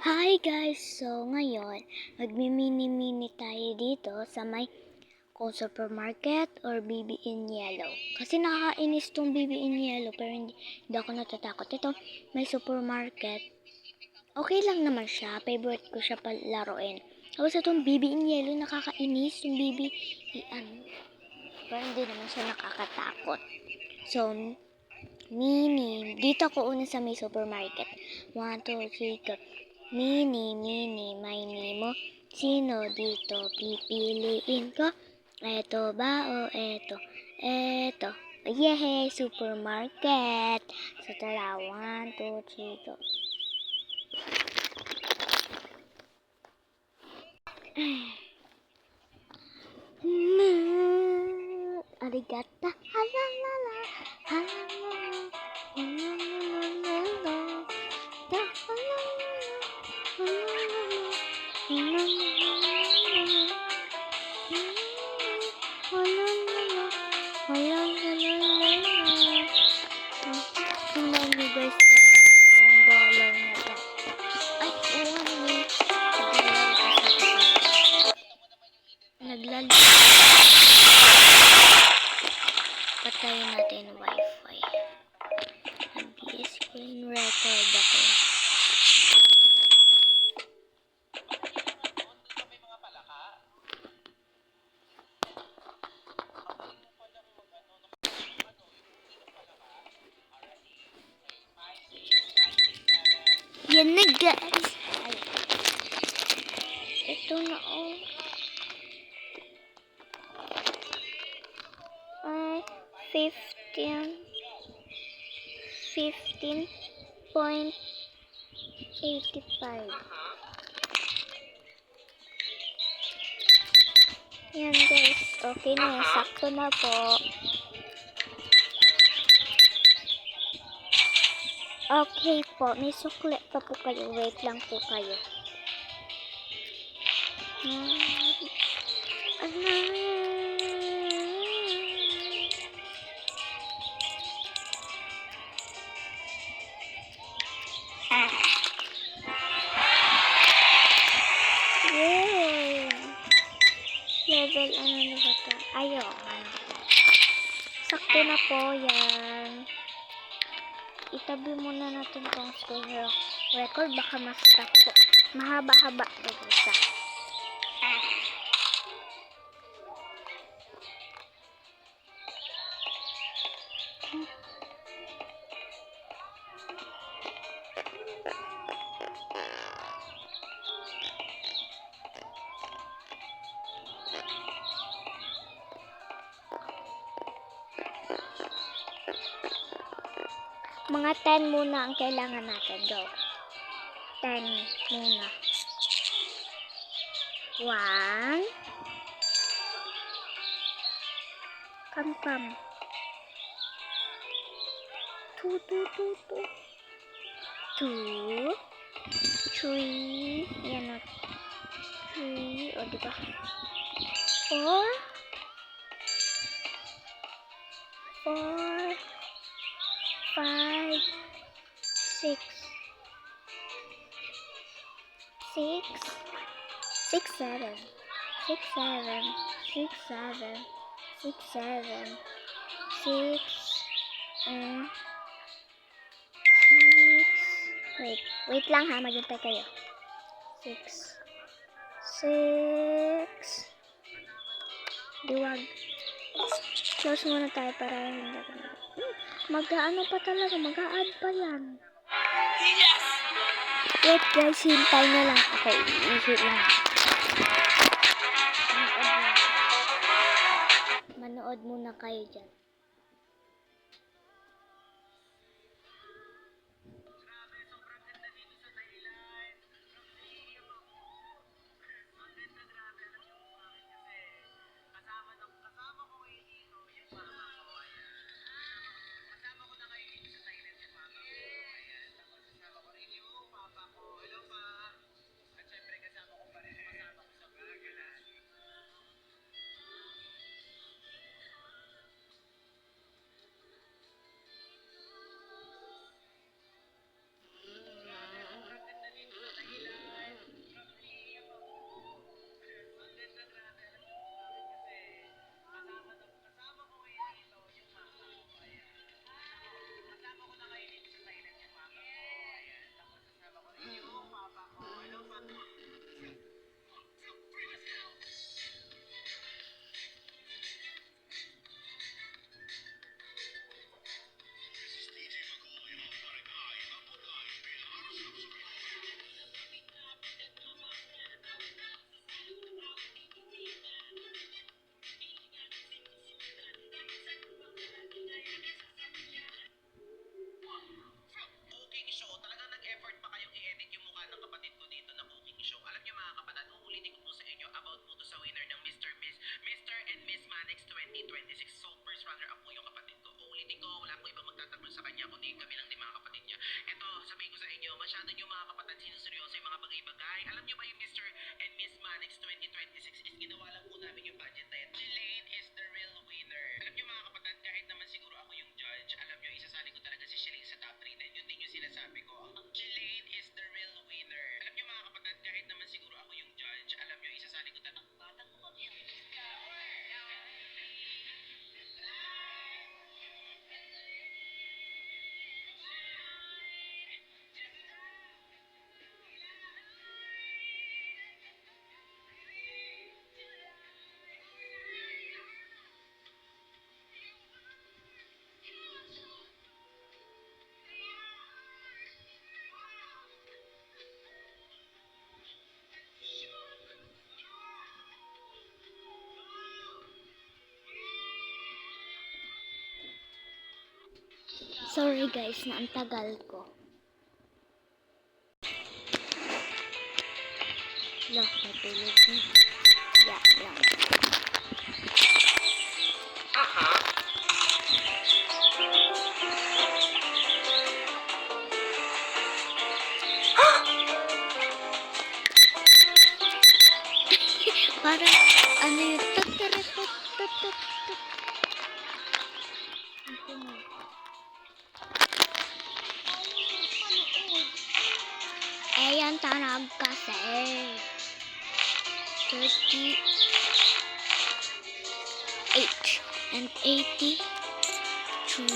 Hi guys! So ngayon, magmi-mini-mini tayo dito sa may supermarket or BB in Yellow. Kasi nakakainis tong BB in Yellow pero hindi ako natatakot. Ito, may supermarket. Okay lang naman siya. Favorite ko siya palaruin. Tapos itong BB in Yellow, nakakainis yung BB pero hindi naman siya nakakatakot. So, Mini. Dito ako una sa may supermarket. 1, 2, 3, go. Mini, may Nemo. Sino dito pipiliin ko? Eto ba o eto? Eto. Yehey! Supermarket! So tara, 1, 2, 3, go. Arigata. Halalala. Halalala. Halalala. Tingnan nyo guys, $1 na to. Ay, naglalo. Patayin natin wifi. Nag-screen record ako. Yan na guys. Ito na ay 15.85. Yan guys, okay na, sakto na po. Okay po, may sukli pa po kayo, wait lang po kayo. Yay! Level ano na ba ito? Ayaw. Sakto na po yan. Itabi muna natin itong screen record. Baka ma-stop po. Mahaba-haba ito isa. Mga 10 muna ang kailangan natin. Go. 10 muna. 1. Pam. 2. 2. 3. Yan o. 3. O, diba? 4. 4. 5, 6, 7, 6, 7, 6, 7, 6, 7, 6, 6, wait lang ha, maghintay kayo. 6, diwag. Close muna tayo para hindi mag-ano pa talaga, mag-a-add pa yan. Yes! Wait guys, hintay na lang. Okay, ihit lang. Manood muna kayo dyan. Hi, alam niyo ba yung Mr. and Miss Manix 2026 is ginawa lang po namin yung budget na yan. Shalane is the real winner. Alam niyo mga kapatid, kahit naman siguro ako yung judge, alam niyo isasali ko talaga si Shalane sa top 3 dahil yun din yung sinasabi ko. Ang Shalane is the real winner. Alam niyo mga kapatid, kahit naman siguro ako yung judge, alam niyo isasali ko talaga. Ang batang mo kami. Sorry guys na ang tagal ko. Look, natulog na. Yeah, lang. Parang ano yun? Tut. Ayan, tanag kasi. 38 and 83.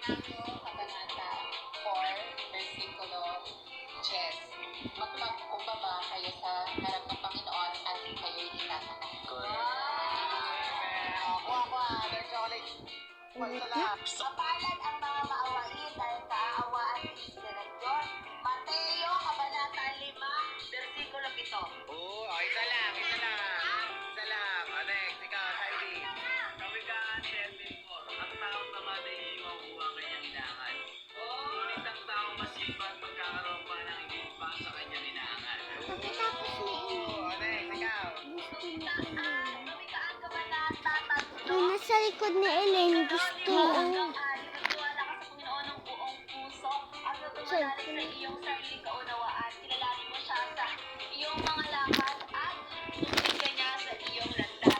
Kabanata 4, versikulo 10. Magpagkumbaba kayo sa harap ng Panginoon at kayo'y tinatanong. Kapalan ang mga maawain dahil kaaawaan sila ng Diyos. Mateo, Kabanata 5, versikulo 7. Oo, isa lang. Isa lang. Next, ikaw, Kawikaan kabanata, tatlo. Yung nasa likod ni Elaine, gusto. Nagtiwala ka sa Panginoon ng buong puso at natumanali sa iyong sariling kaunawaan. Kilalanin mo siya sa iyong mga lakad at tungkol ka niya sa iyong landas.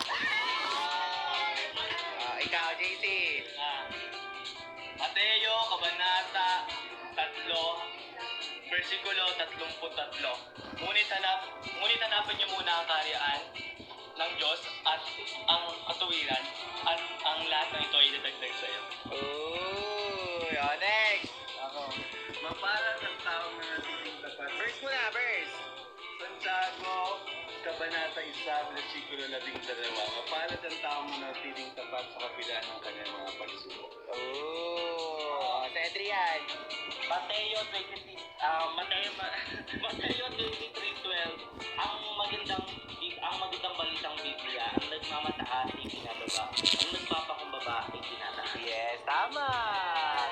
Ikaw, JC. Mateo, Kabanata 3, versikulo 33. Ngunit hanapin niyo muna ang kaharian ng Diyos at ang katuwiran at ang lahat ng ito ay dadagdag sa iyo. Oh, next. Ako. Maparal ang taong nanatiling tapat. Verse mo na, verse. Santiago, Kabanata 1, versikulo 12. Mapalad ang taong nanatiling tapat sa kabila ng kanyang mga pagsubok. Oh, sa Adrian. Mateo 23:12. Ang magandang balitang Biblia, ang nagmamataas ay binababa, ang nagpapakumbaba ay tinataas. Yes, tama.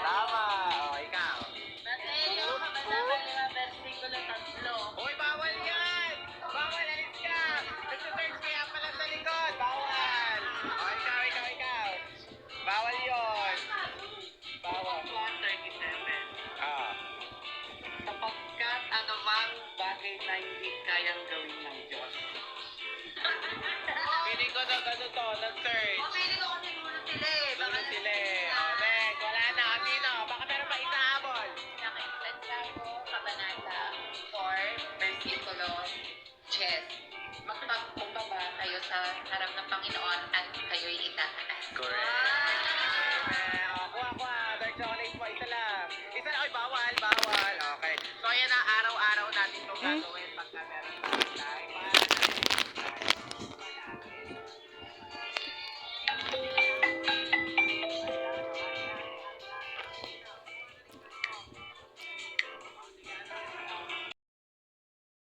Tama. Oh, ikaw. Mateo, Kabanata 5, versikulo 3. Hoy, bawal yan! Bawal, alis ka! Nagsasearch kaya pala sa likod! Bawal! O, ikaw! Bawal yon! Bawal. 137. Ah. Sapagkat anumang bagay na hindi kayang gawin ng Diyos. Piling ko na gano'n to, nag-search. Pili ko kasi gulo sila eh. Baka sila eh. O, next, wala na. Sino? Baka meron pa isa habol. Santiago, Kabanata 4, versikulo 10. Magpagkumbaba kayo sa harap ng Panginoon at kayo'y itataas. Correct. Kuha. Dark chocolate mo, isa lang. Isa lang. Ay, bawal. Okay. So, ayan na, araw-araw natin itong gagawin pagka meron